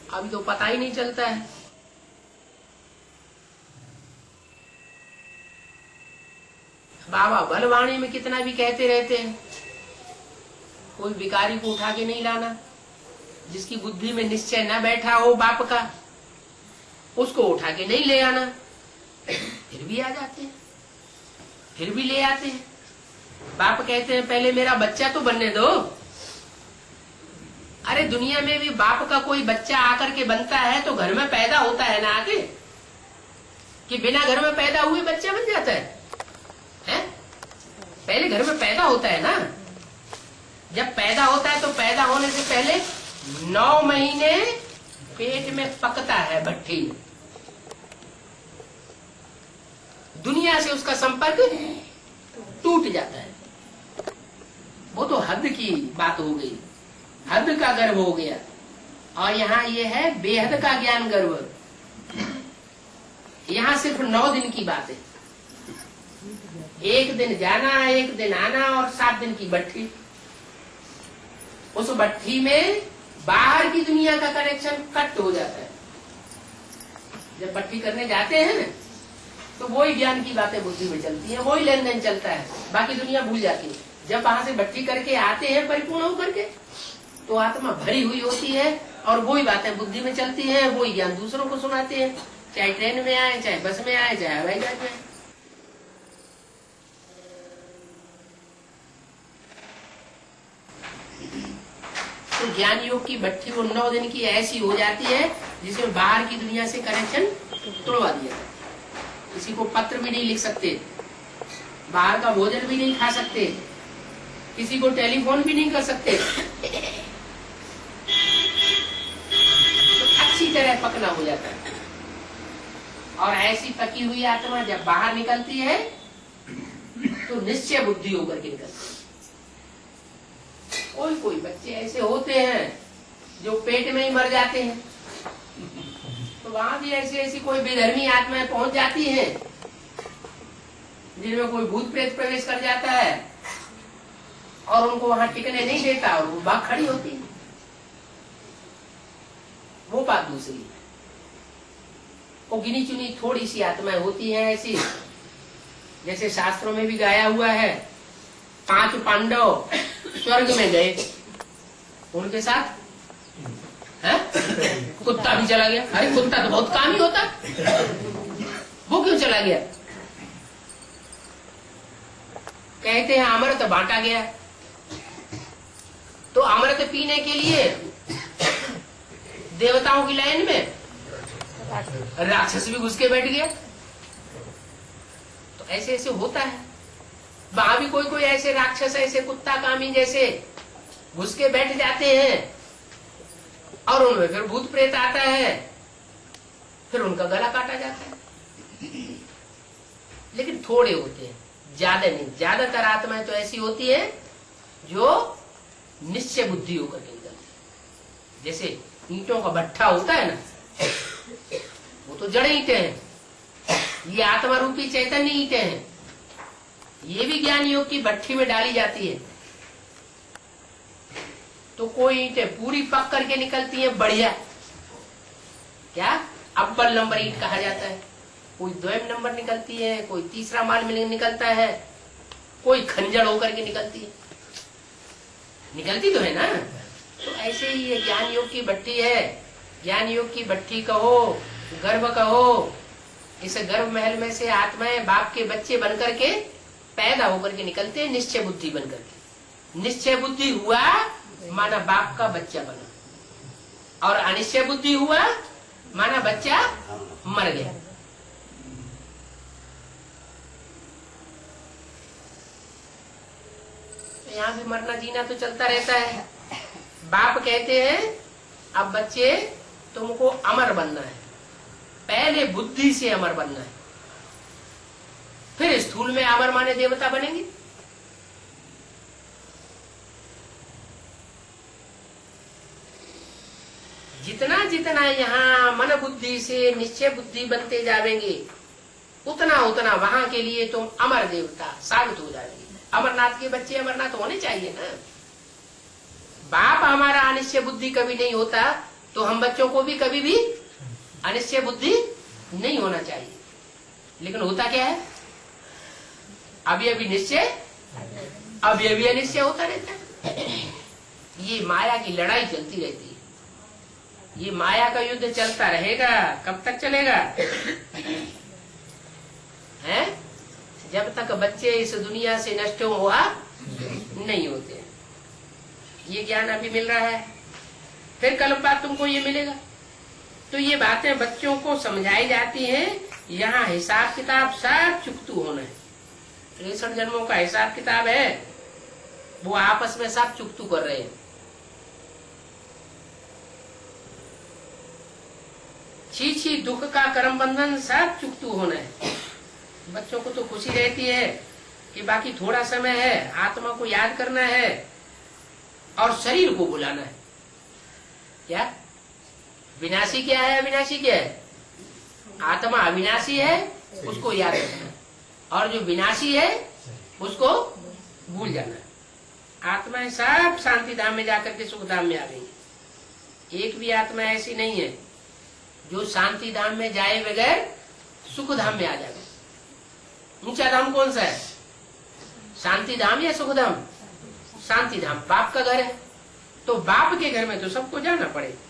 अभी तो पता ही नहीं चलता है। बाबा बलवाणी में कितना भी कहते रहते हैं, कोई भिखारी को उठा के नहीं लाना, जिसकी बुद्धि में निश्चय न बैठा हो बाप का, उसको उठा के नहीं ले आना। फिर भी आ जाते हैं, फिर भी ले आते हैं। बाप कहते हैं पहले मेरा बच्चा तो बनने दो। अरे दुनिया में भी बाप का कोई बच्चा आकर के बनता है तो घर में पैदा होता है ना आके, कि बिना घर में पैदा हुए बच्चा बन जाता है? पहले घर में पैदा होता है ना। जब पैदा होता है तो पैदा होने से पहले 9 महीने पेट में पकता है भट्ठी में, दुनिया से उसका संपर्क टूट जाता है। वो तो हद की बात हो गई, हद का गर्भ हो गया। और यहाँ ये है बेहद का ज्ञान गर्भ। यहाँ सिर्फ 9 दिन की बात है, 1 दिन जाना 1 दिन आना और 7 दिन की भट्ठी। उस भट्ठी में बाहर की दुनिया का कनेक्शन कट हो जाता है। जब भट्ठी करने जाते हैं तो वही ज्ञान की बातें बुद्धि में चलती है, वही लेन देन चलता है, बाकी दुनिया भूल जाती है। जब वहां से भट्ठी करके आते हैं परिपूर्ण होकर के, तो आत्मा भरी हुई होती है और वही बातें बुद्धि में चलती हैं, वही ज्ञान दूसरों को सुनाते हैं, चाहे ट्रेन में आए, चाहे बस में आए, चाहे हवाई जहाज में आए। तो ज्ञान योग की भट्ठी वो 9 दिन की ऐसी हो जाती है जिसमें बाहर की दुनिया से कनेक्शन तोड़वा दिया जाता है। किसी को पत्र भी नहीं लिख सकते, बाहर का भोजन भी नहीं खा सकते, किसी को टेलीफोन भी नहीं कर सकते। तो अच्छी तरह पकना हो जाता है। और ऐसी पकी हुई आत्मा जब बाहर निकलती है तो निश्चय बुद्धि होकर के निकलती है। कोई बच्चे ऐसे होते हैं जो पेट में ही मर जाते हैं, तो वहां भी ऐसी कोई बेधर्मी आत्माएं पहुंच जाती हैं जिनमें कोई भूत प्रेत प्रवेश कर जाता है और उनको वहां टिकने नहीं देता और वो भाग खड़ी होती है। वो बात दूसरी है। वो गिनी चुनी थोड़ी सी आत्माएं होती हैं ऐसी, जैसे शास्त्रों में भी गाया हुआ है 5 पांडव स्वर्ग में गए, उनके साथ कुत्ता भी चला गया। अरे कुत्ता तो बहुत कामी होता, वो क्यों चला गया? कहते हैं अमृत बांटा गया, तो अमृत पीने के लिए देवताओं की लाइन में राक्षस भी घुस के बैठ गया। तो ऐसे ऐसे होता है। वहां भी कोई ऐसे राक्षस, ऐसे कुत्ता कामी जैसे घुस के बैठ जाते हैं और उनमें फिर भूत प्रेत आता है, फिर उनका गला काटा जाता है। लेकिन थोड़े होते हैं, ज्यादा नहीं। ज्यादातर आत्माएं तो ऐसी होती है जो निश्चय बुद्धि होकर के निकलती है। जैसे ईंटों का भट्ठा होता है ना, वो तो जड़ ईंटें हैं, ये आत्मा रूपी चैतन्य ईंटें हैं। ये भी ज्ञान योग की भट्ठी में डाली जाती है तो कोई ईंटें पूरी पक करके निकलती है बढ़िया, क्या अव्वल नंबर ईंट कहा जाता है। कोई द्वैम नंबर निकलती है, कोई तीसरा माल में निकलता है, कोई खंजर होकर के निकलती है। निकलती तो है ना। तो ऐसे ही ये ज्ञान योग की भट्ठी है। ज्ञान योग की भट्ठी कहो, गर्भ कहो, इस गर्भ महल में से आत्माएं बाप के बच्चे बनकर के पैदा होकर के निकलते हैं, निश्चय बुद्धि बनकर के। निश्चय बुद्धि हुआ माना बाप का बच्चा बना, और अनिश्चय बुद्धि हुआ माना बच्चा मर गया। तो यहाँ भी मरना जीना तो चलता रहता है। बाप कहते हैं अब बच्चे तुमको अमर बनना है, पहले बुद्धि से अमर बनना है, फिर स्थूल में अमर माने देवता बनेंगे। जितना जितना यहाँ मन बुद्धि से निश्चय बुद्धि बनते जाएंगे, उतना उतना वहां के लिए तुम अमर देवता साबित हो जाएंगे। अमरनाथ के बच्चे अमरनाथ होने चाहिए ना। बाप हमारा अनिश्चय बुद्धि कभी नहीं होता तो हम बच्चों को भी कभी भी अनिश्चय बुद्धि नहीं होना चाहिए। लेकिन होता क्या है, अभी अभी निश्चय, अभी अभी अनिश्चय होता रहता है। ये माया की लड़ाई चलती रहती है। ये माया का युद्ध चलता रहेगा। कब तक चलेगा? हैं? जब तक बच्चे इस दुनिया से नष्ट हुआ नहीं होते। ये ज्ञान अभी मिल रहा है, फिर कल बाद तुमको ये मिलेगा। तो ये बातें बच्चों को समझाई जाती हैं। यहाँ हिसाब किताब सब चुकतू होना है। 63 जन्मों का हिसाब किताब है, वो आपस में सब चुकतू कर रहे हैं। छी दुख का कर्म बंधन सब चुकतू होना है। बच्चों को तो खुशी रहती है कि बाकी थोड़ा समय है, आत्मा को याद करना है और शरीर को बुलाना है। क्या विनाशी क्या है? अविनाशी क्या है? आत्मा अविनाशी है, उसको याद रखना है, और जो विनाशी है उसको भूल जाना है। आत्माएं सब शांति धाम में जाकर के सुख धाम में आ गई। एक भी आत्मा ऐसी नहीं है जो शांति धाम में जाए बगैर सुख धाम में आ जाए। ऊंचा धाम कौन सा है? शांति धाम या सुख धाम? शांति धाम। बाप का घर है, तो बाप के घर में तो सबको जाना पड़ेगा।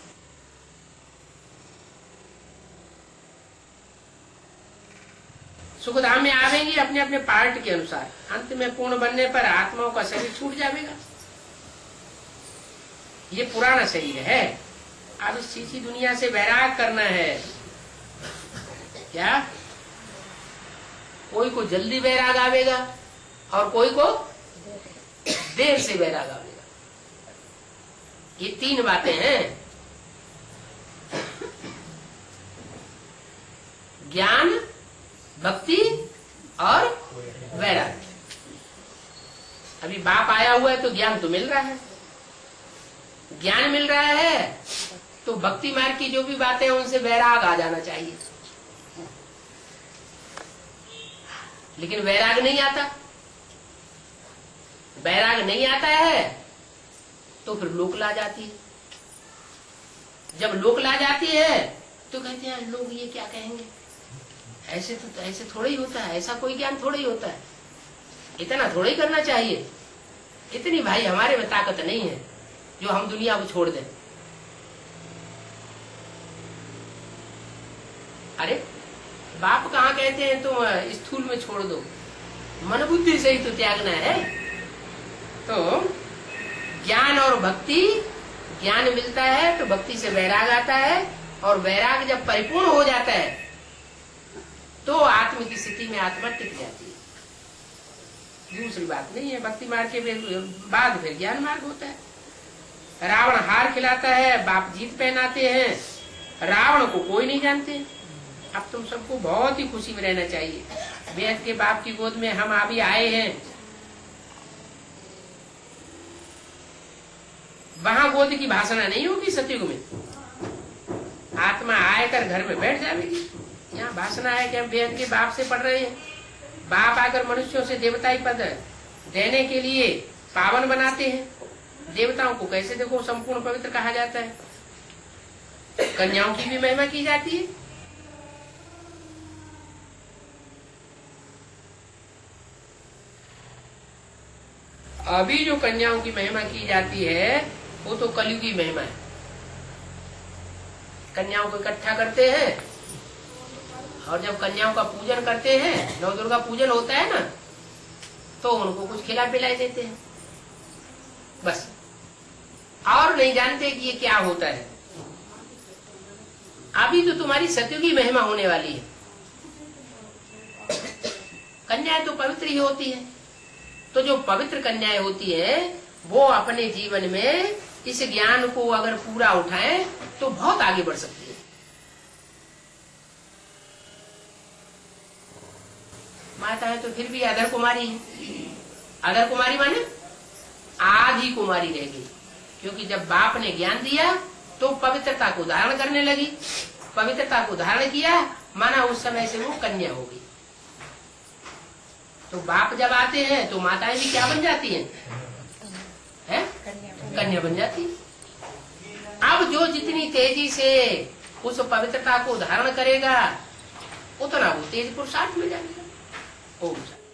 सुख धाम में आवेंगे अपने अपने पार्ट के अनुसार। अंत में पूर्ण बनने पर आत्माओं का शरीर छूट जाएगा। ये पुराना शरीर है। अब इस चीची दुनिया से वैराग करना है। क्या कोई को जल्दी वैराग आवेगा और कोई को देर से वैराग आवेगा। ये 3 बातें हैं, ज्ञान, भक्ति और वैराग। अभी बाप आया हुआ है तो ज्ञान तो मिल रहा है, ज्ञान मिल रहा है, तो भक्ति मार्ग की जो भी बातें हैं उनसे वैराग आ जाना चाहिए। लेकिन वैराग नहीं आता। वैराग नहीं आता है तो फिर लोक ला जाती है। जब लोक ला जाती है तो कहते हैं लोग ये क्या कहेंगे, ऐसे थोड़ा ही होता है, ऐसा कोई ज्ञान थोड़ा ही होता है, इतना थोड़ा ही करना चाहिए, इतनी भाई हमारे में ताकत नहीं है जो हम दुनिया को छोड़ दें। अरे बाप कहाँ कहते हैं तुम स्थूल में छोड़ दो, मन बुद्धि से ही तो त्यागना है। तो ज्ञान और भक्ति, ज्ञान मिलता है तो भक्ति से वैराग आता है, और वैराग जब परिपूर्ण हो जाता है तो आत्म की स्थिति में आत्मा टिक जाती है। दूसरी बात नहीं है। भक्ति मार्ग के बाद फिर ज्ञान मार्ग होता है। रावण हार खिलाता है, बाप जीत पहनाते हैं। रावण को कोई नहीं जानते। अब तुम सबको बहुत ही खुशी में रहना चाहिए। वेद के बाप की गोद में हम अभी आए हैं। वहां गोद की भाषणा नहीं होगी सतयुग में। आत्मा आकर घर में बैठ जाएगी। यहाँ भाषणा है कि हम वेद के बाप से पढ़ रहे हैं। बाप आकर मनुष्यों से देवताई पद देने के लिए पावन बनाते हैं। देवताओं को कैसे देखो संपूर्ण पवित्र कहा जाता है। कन्याओं की भी महिमा की जाती है। अभी जो कन्याओं की महिमा की जाती है वो तो कलयुगी महिमा है। कन्याओं को इकट्ठा करते हैं और जब कन्याओं का पूजन करते हैं, नव दुर्गा पूजन होता है ना, तो उनको कुछ खिला पिला देते हैं बस, और नहीं जानते कि ये क्या होता है। अभी तो तुम्हारी सतयुगी महिमा होने वाली है। कन्याएं तो पवित्र ही होती है, तो जो पवित्र कन्याएं होती है वो अपने जीवन में इस ज्ञान को अगर पूरा उठाएं तो बहुत आगे बढ़ सकती है। माता है तो फिर भी अधर कुमारी है। अधर कुमारी माने आधी कुमारी रह गई, क्योंकि जब बाप ने ज्ञान दिया तो पवित्रता को धारण करने लगी। पवित्रता को धारण किया माना उस समय से वो कन्या होगी। तो बाप जब आते हैं तो माताएं भी क्या बन जाती हैं? कन्या बन जाती है। अब जो जितनी तेजी से उस पवित्रता को धारण करेगा उतना वो तेज पुरुषार्थ में जाएगा। ओम शांति।